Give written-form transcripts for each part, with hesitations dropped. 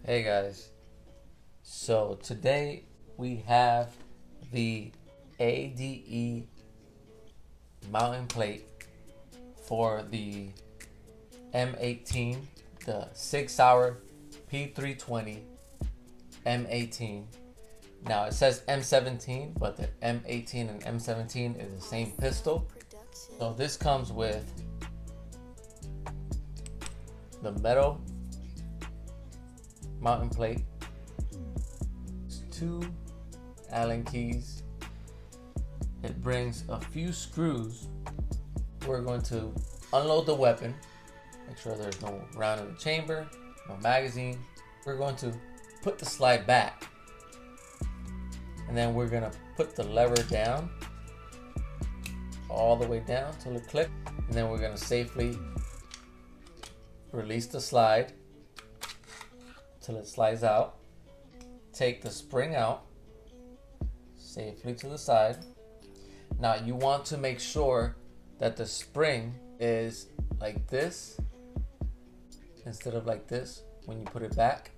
Hey guys, so today we have the ADE mounting plate for the M18, the SigSauer P320 M18. Now it says M17, but the M18 and M17 is the same pistol. So this comes with the metal mounting plate, 2 Allen keys. It brings a few screws. We're going to unload the weapon, make sure there's no round in the chamber, no magazine. We're going to put the slide back, and then we're going to put the lever down all the way down till it clicks, and then we're going to safely release the slide till it slides out. Take the spring out safely to the side. Now you want to make sure that the spring is like this instead of like this when you put it back.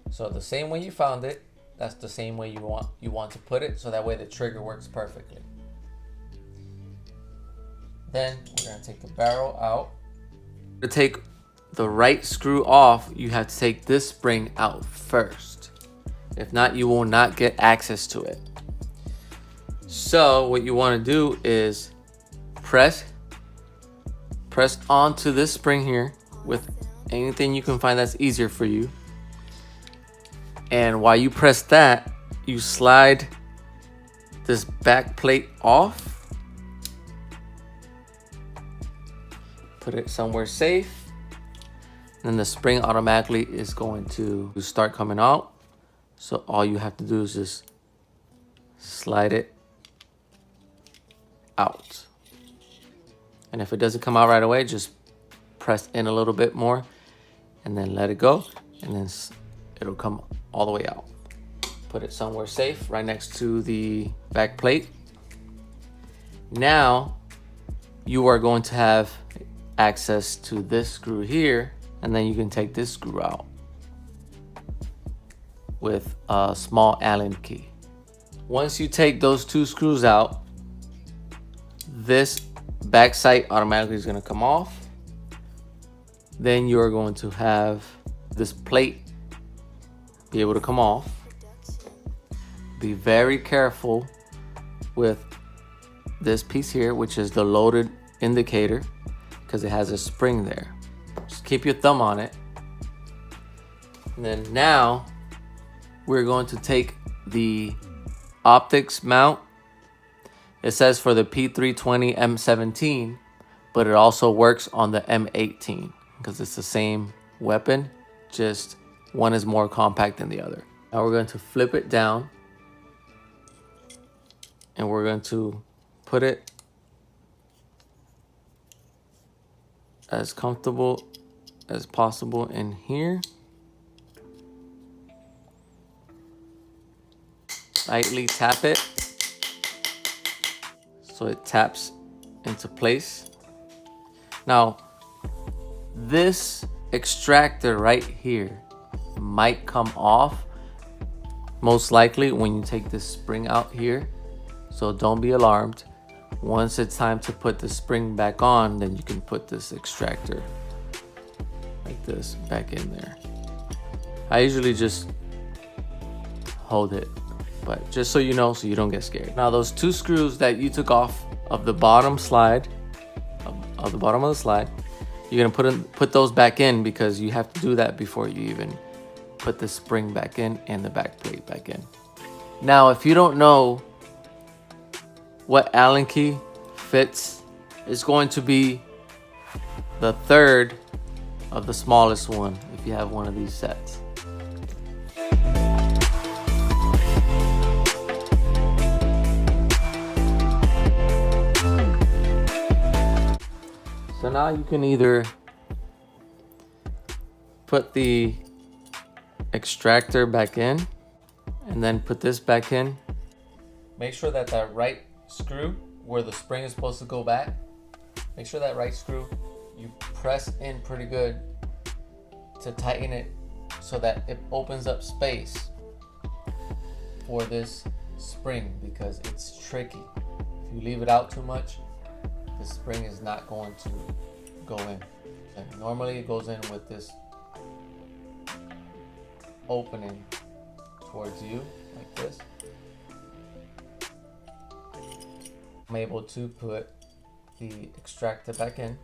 So the same way you found it, that's the same way you want to put it, so that way the trigger works perfectly. Then we're going to take the barrel out. To take the right screw off, you have to take this spring out first. If not, you will not get access to it. So what you want to do is press onto this spring here with anything you can find that's easier for you. And while you press that, you slide this back plate off. Put it somewhere safe. Then the spring automatically is going to start coming out. So all you have to do is just slide it out. And if it doesn't come out right away, just press in a little bit more and then let it go. And then it'll come all the way out. Put it somewhere safe, right next to the back plate. Now you are going to have access to this screw here, and then you can take this screw out with a small Allen key. Once you take those 2 screws out, this back sight automatically is going to come off. Then you are going to have this plate be able to come off. Be very careful with this piece here, which is the loaded indicator, because it has a spring there. Just keep your thumb on it. And then now we're going to take the optics mount. It says for the P320 M17, but it also works on the M18 because it's the same weapon, just one is more compact than the other. Now we're going to flip it down and we're going to put it as comfortable as possible in here. Lightly tap it so it taps into place. Now this extractor right here might come off most likely when you take this spring out here, so don't be alarmed. Once it's time to put the spring back on, then you can put this extractor like this back in there. I usually just hold it, but just so you know, so you don't get scared. Now those 2 screws that you took off of the bottom slide, of the bottom of the slide, you're gonna put those back in, because you have to do that before you even put the spring back in and the back plate back in. Now if you don't know what Allen key fits, it's going to be the 3rd of the smallest one if you have one of these sets. So now you can either put the extractor back in and then put this back in. Make sure that that right screw where the spring is supposed to go back, make sure that right screw you press in pretty good to tighten it so that it opens up space for this spring, because it's tricky. If you leave it out too much, the spring is not going to go in. And normally it goes in with this opening towards you like this. I'm able to put the extractor back in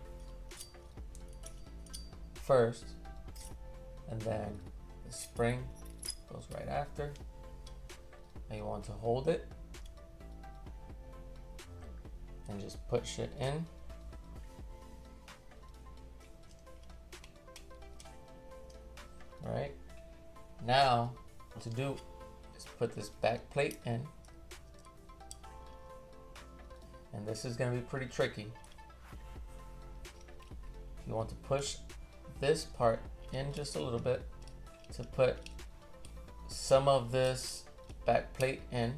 first, and then the spring goes right after, and you want to hold it and just push it in. Right now, what to do is put this back plate in, and this is going to be pretty tricky. You want to push this part in just a little bit to put some of this back plate in.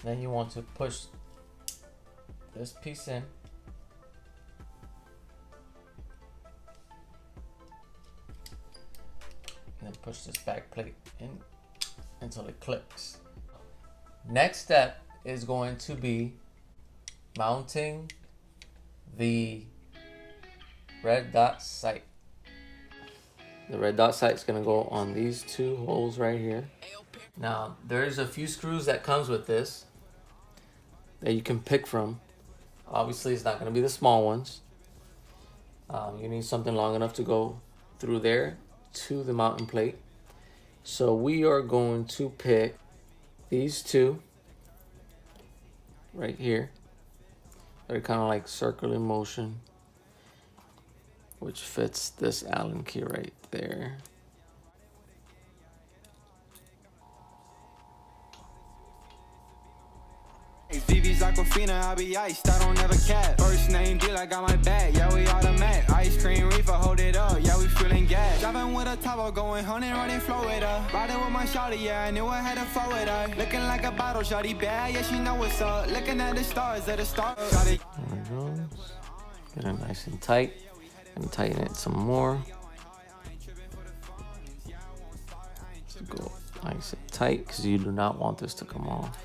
Then you want to push this piece in. And then push this back plate in until it clicks. Next step is going to be mounting the red dot sight. The red dot sight is going to go on these two holes right here. Now, there's a few screws that comes with this that you can pick from. Obviously, it's not going to be the small ones. You need something long enough to go through there to the mounting plate. So we are going to pick these two right here. They're kind of like circular motion, which fits this Allen key right there. VV's Aquafina, I be iced, I don't ever cap. First name deal, I got my bag, yeah, we automatic. Ice cream reefer, hold it up, yeah, we feeling gas. Driving with a turbo, going 100, running flow with her. Riding with my shawty, yeah, I knew I had to flow with her. Looking like a bottle, shawty bad, yeah, she know what's up. Looking at the stars, at the stars. There it goes. Get it nice and tight, and tighten it some more. Go nice and tight, because you do not want this to come off.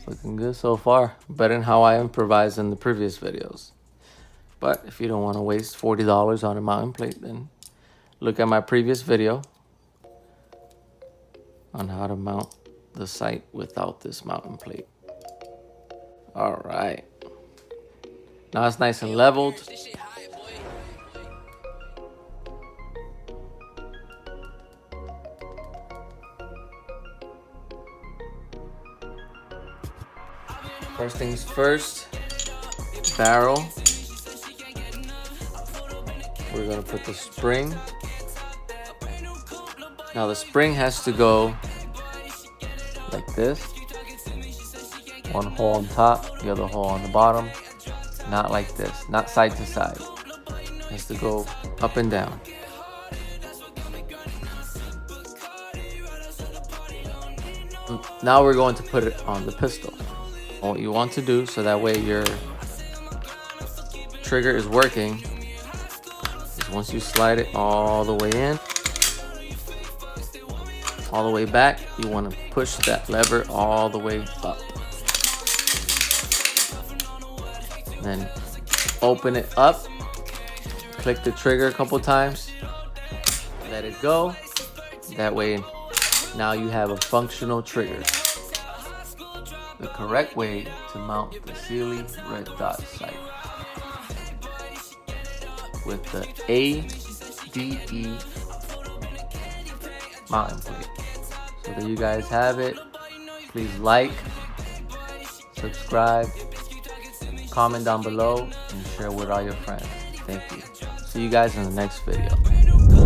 Looking good so far, better than how I improvised in the previous videos. But if you don't want to waste $40 on a mounting plate, then look at my previous video on how to mount the sight without this mounting plate. All right, now it's nice and leveled. First things first, barrel. We're gonna put the spring. Now the spring has to go like this. One hole on top, the other hole on the bottom. Not like this, not side to side. It has to go up and down. Now we're going to put it on the pistol. What you want to do, so that way your trigger is working, is once you slide it all the way in, all the way back, you want to push that lever all the way up. Then open it up, click the trigger a couple times, let it go. That way now you have a functional trigger. The correct way to mount the Cyelee red dot sight with the ADE mounting plate. So there you guys have it. Please like, subscribe, comment down below, and share with all your friends. Thank you. See you guys in the next video.